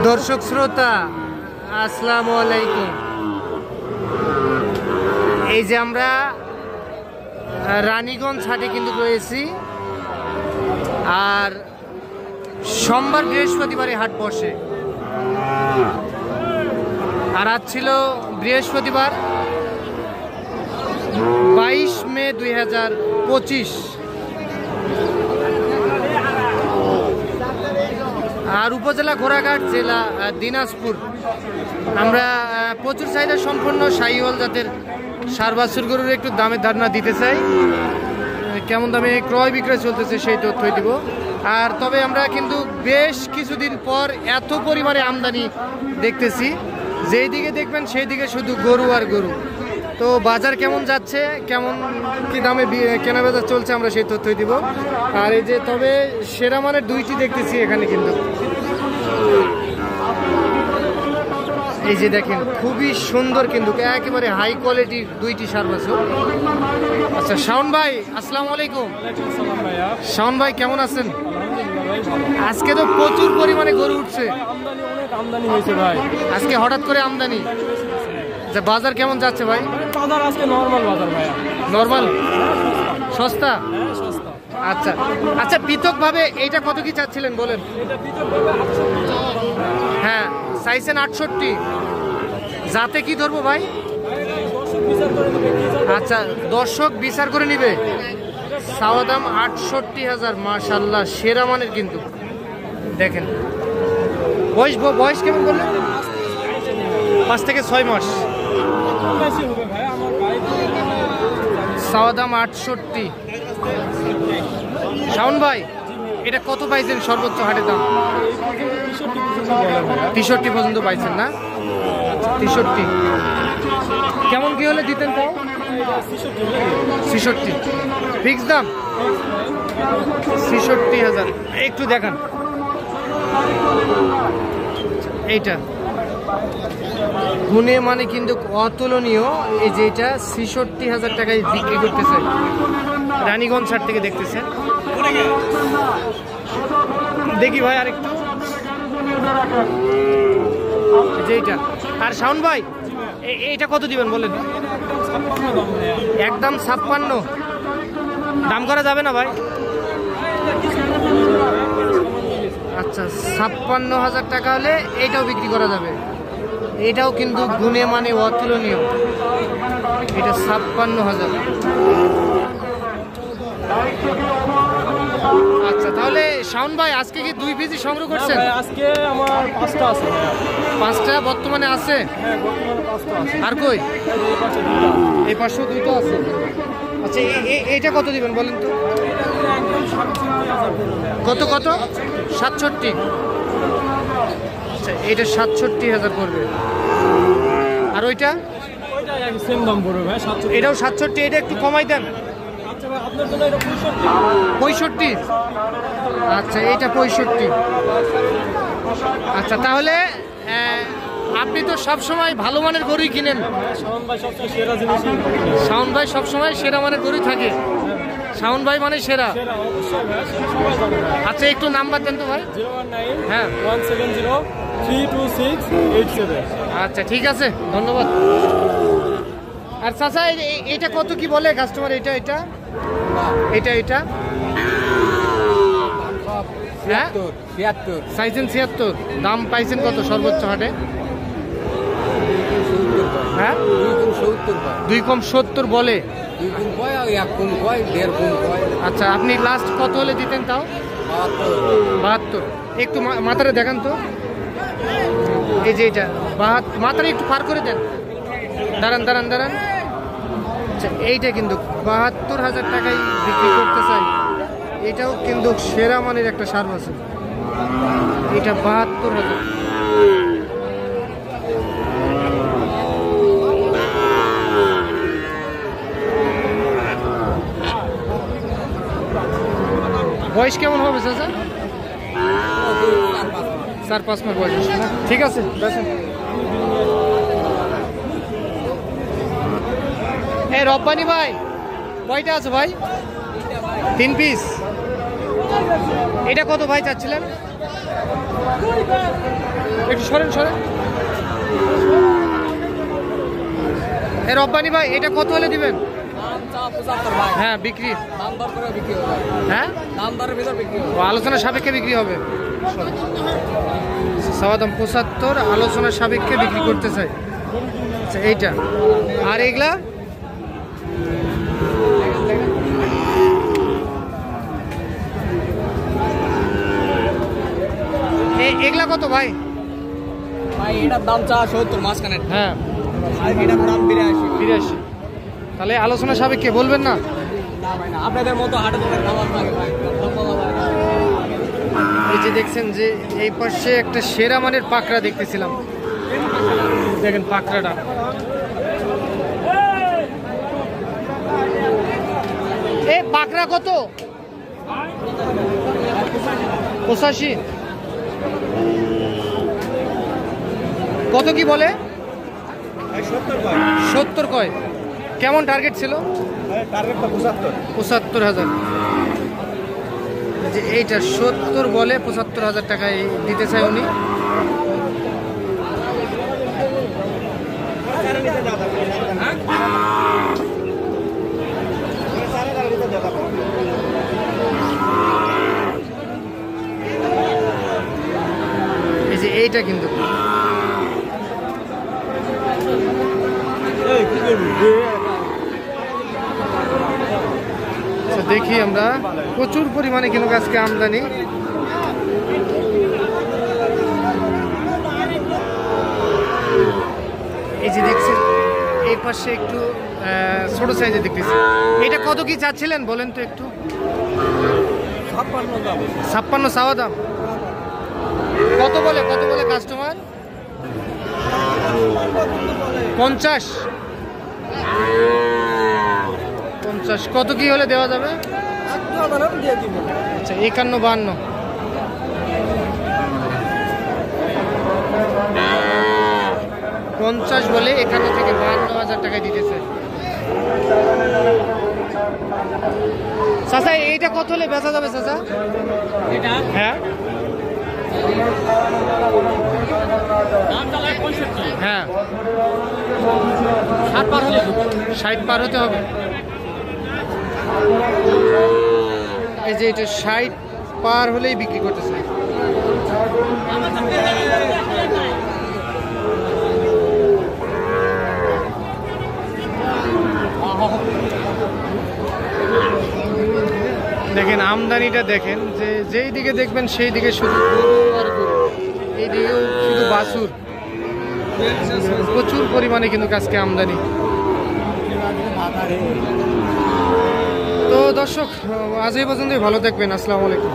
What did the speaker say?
দর্শক শ্রোতা আসসালামু আলাইকুম। এই যে আমরা রানীগঞ্জ হাটে কিন্তু রয়েছি, আর সোমবার বৃহস্পতিবারে হাট বসে, আর আজ ছিল বৃহস্পতিবার 22 মে 2025। আর উপজেলা ঘোড়াঘাট, জেলা দিনাজপুর। আমরা প্রচুর চাহিদা সম্পন্ন শাহিওয়াল জাতের ষাঁড় বাছুর গরুর একটু দামের ধারণা দিতে চাই, কেমন দামে ক্রয় বিক্রয় চলতেছে সেই তথ্যই দিব। আর তবে আমরা কিন্তু বেশ কিছুদিন পর এত পরিমাণে আমদানি দেখতেছি, যেই দিকে দেখবেন সেই দিকে শুধু গরু আর গরু। তো বাজার কেমন যাচ্ছে, কেমন কি দামে কেনাবেচা চলছে, আমরা সেই তথ্যই দিব। আর এই যে তবে সেরা মানের দুইটি দেখতেছি এখানে, কিন্তু এই যে দেখেন খুবই সুন্দর, কিন্তু একেবারে হাই কোয়ালিটির দুইটি ষাঁড় বাছুর। আচ্ছা শাওন ভাই, আসসালামু আলাইকুম। শাওন ভাই কেমন আছেন? আজকে তো প্রচুর পরিমাণে গরু উঠছে, আমদানি হয়েছে ভাই, আজকে হঠাৎ করে আমদানি। বাজার কেমন যাচ্ছে ভাই? বাজার আজকে নরমাল বাজার ভাই। নরমাল, সস্তা। আচ্ছা আচ্ছা, পৃথক ভাবে এইটা কত কি চাচ্ছিলেন বলেন? হ্যাঁ চাইছেন 68। যাতে কি ধরবো ভাই? আচ্ছা দর্শক বিচার করে নিবে। চাওয়া দাম 68,000। মাশাআল্লাহ, সেরা মানের কিন্তু। দেখেন বয়স কেমন বললেন? 5 থেকে 6 মাস। চাওয়া দাম 68। শাওন ভাই এটা কত পাইছেন সর্বোচ্চ হাটের দাম? 63 পর্যন্ত পাইছেন না? 63 কেমন কি হলে দিতেন তাও? 66 ফিক্স দাম। 66,000। একটু দেখান এইটা, গুণে মানে কিন্তু অতুলনীয়। এই যে এটা 66,000 টাকায় বিক্রি করতেছে, রানীগঞ্জ হাট থেকে দেখতেছেন। দেখি ভাই আরেকটু, যেটা। আর শাওন ভাই এইটা কত দিবেন বলেন? একদম 56। দাম করা যাবে না ভাই? আচ্ছা 56,000 টাকা হলে এইটাও বিক্রি করা যাবে। এটাও কিন্তু গুণে মানে অতুলনীয়। এটা 56,000। আচ্ছা তাহলে শাওন ভাই আজকে কি 2 পিসি সংগ্রহ করছেন? আজকে আমার 5টা আছে। 5টা বর্তমানে আছে? হ্যাঁ বর্তমানে 5টা আছে। আর কই? এই পাশেও 2টা আছে। আচ্ছা এইটা কত দিবেন বলেন তো? কত কত? 67। আচ্ছা এইটা 67,000 পড়বে। আর ওইটা? সেম দাম পড়বে ভাই, 67। এটাও 67। এটা একটু কমাই দেন। আচ্ছা ভাই আপনার জন্য এটা 65। আচ্ছা এইটা 65। আচ্ছা তাহলে আপনি তো সবসময় ভালো মানের গরুই কিনেন। শাওন ভাই সবচেয়ে সেরা জিনিস। শাওন ভাই সবসময় সেরা মানের গরুই থাকে। শাওন ভাই মানে সেরা। আচ্ছা একটু নাম্বার দেন তো ভাই। 019 হ্যাঁ 170 32687। আচ্ছা ঠিক আছে, ধন্যবাদ। আর চাচা এটা কত কি বলে কাস্টমার? এটা এটা এটা এটা হ্যাঁ 76 চাইছেন 76। দাম পাইছেন কত সর্বোচ্চ হাটে? হ্যাঁ 2 কম 70 বলে। 2 গুণ কয় আর 1 গুণ কয় 1.5 গুণ কয়। আচ্ছা আপনি লাস্ট কত হলে দিতেন তাও? 72। একটু মাথাটা দেখান তো। এই যে এটা মাথাটা একটু পার করে দেন। দাঁড়ান দাঁড়ান দাঁড়ান। আচ্ছা এইটা কিন্তু 72,000 টাকায় বিক্রি করতে চাই। এটাও কিন্তু সেরা মানের একটা ষাঁড় বাছুর। এটা 72,000। বয়স কেমন হবে চাচা? 4-5 মাস বয়স। ঠিক আছে এই রব্বানি ভাই কয়টা আছে ভাই? 3 পিস। এটা কত ভাই চাচ্ছিলেন? একটু সরেন সরেন। এ রব্বানি ভাই, এটা কত হলে দিবেন? হ্যাঁ বিক্রি, হ্যাঁ আলোচনা সাপেক্ষে বিক্রি হবে। চাওয়া দাম 75, আলোচনা সাপেক্ষে বিক্রি করতে চাই। আচ্ছা এইটা, আর এগুলা এগুলা কত ভাই? ভাই এটার দাম 70 মাঝখানে। হ্যাঁ আর এটার দাম 82। তাহলে আলোচনা সাপেক্ষে বলবেন না? আপনাদের মতো হাটে দোকান খাবার লাগে ভাই। এই যে দেখছেন যে এই পাশে একটা সেরা মানের পাকড়া দেখতেছিলাম, দেখেন পাকড়াটা। এই পাকড়া কত? 85। কত কি বলে? 70 কয়। কেমন টার্গেট ছিল? 75,000। যে এইটা 70 বলে, 75,000 টাকায় দিতে চাই উনি। এই যে এইটা কিন্তু দেখি আমরা প্রচুর পরিমাণে কিন্তু আজকে আমদানি। এই যে দেখছেন এই পাশে একটু ছোট সাইজে দেখতেছি। এটা কত কি চাচ্ছিলেন বলেন তো একটু? 56 চাওয়া দাম। কত বলে কাস্টমার? 50। কত কি হলে দেওয়া যাবে? আচ্ছা 51-52। পঞ্চাশ বলে 51 থেকে 52,000 টাকায় দিতেছে। চাচা এইটা কত হলে বেচা যাবে চাচা? হ্যাঁ হ্যাঁ 60 পার হতে হবে। এই যে এটা 60 পার হলেই বিক্রি করতেছে। দেখেন আমদানিটা দেখেন, যে যেই দিকে দেখবেন সেই দিকে শুধু গরু আর গরু, এই দিকেও শুধু বাছুর। প্রচুর পরিমাণে কিন্তু আজকে আমদানি। তো দর্শক আজ এই পর্যন্তই, ভালো থাকবেন। আসসালামু আলাইকুম।